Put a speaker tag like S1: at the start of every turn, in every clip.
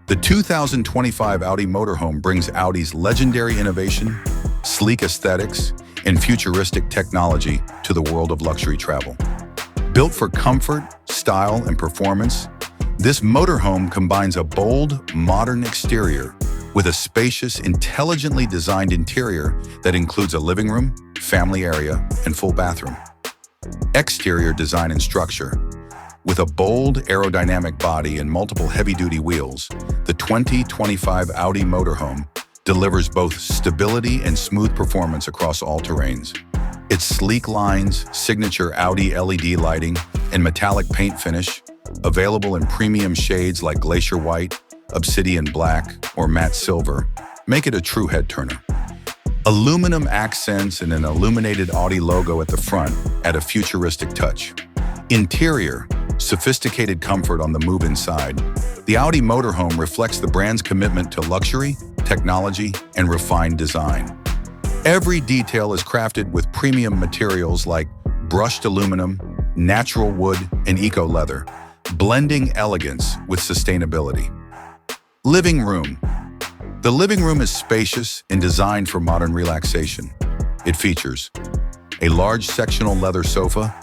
S1: The 2025 Audi Motorhome brings Audi's legendary innovation, sleek aesthetics, and futuristic technology to the world of luxury travel. Built for comfort, style, and performance, this motorhome combines a bold, modern exterior with a spacious, intelligently designed interior that includes a living room, family area, and full bathroom. Exterior design and structure. With a bold aerodynamic body and multiple heavy-duty wheels, the 2025 Audi Motorhome delivers both stability and smooth performance across all terrains. Its sleek lines, signature Audi LED lighting, and metallic paint finish, available in premium shades like glacier white, obsidian black, or matte silver, make it a true head-turner. Aluminum accents and an illuminated Audi logo at the front add a futuristic touch. Interior, sophisticated comfort on the move inside. The Audi Motorhome reflects the brand's commitment to luxury, technology, and refined design. Every detail is crafted with premium materials like brushed aluminum, natural wood, and eco-leather, blending elegance with sustainability. Living room. The living room is spacious and designed for modern relaxation. It features a large sectional leather sofa,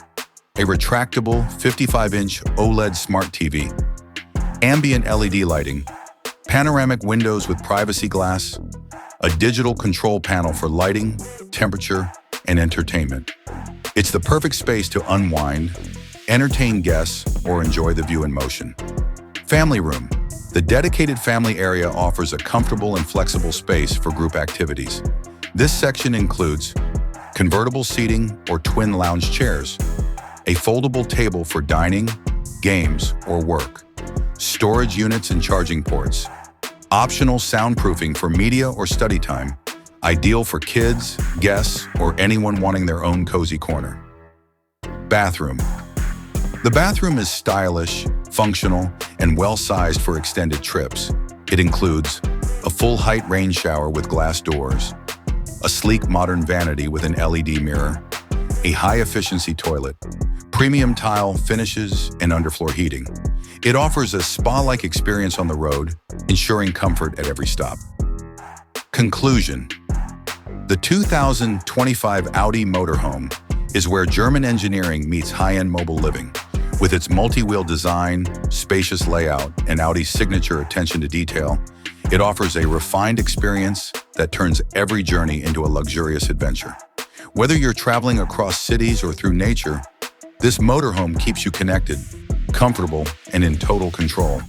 S1: a retractable 55-inch OLED smart TV, ambient LED lighting, panoramic windows with privacy glass, a digital control panel for lighting, temperature, and entertainment. It's the perfect space to unwind, entertain guests, or enjoy the view in motion. Family room. The dedicated family area offers a comfortable and flexible space for group activities. This section includes convertible seating or twin lounge chairs, a foldable table for dining, games, or work, storage units and charging ports, optional soundproofing for media or study time, ideal for kids, guests, or anyone wanting their own cozy corner. Bathroom. The bathroom is stylish, functional, and well-sized for extended trips. It includes a full-height rain shower with glass doors, a sleek modern vanity with an LED mirror, a high-efficiency toilet, premium tile finishes, and underfloor heating. It offers a spa-like experience on the road, ensuring comfort at every stop. Conclusion. The 2025 Audi Motorhome is where German engineering meets high-end mobile living. With its multi-wheel design, spacious layout, and Audi's signature attention to detail, it offers a refined experience that turns every journey into a luxurious adventure. Whether you're traveling across cities or through nature, this motorhome keeps you connected, comfortable, and in total control.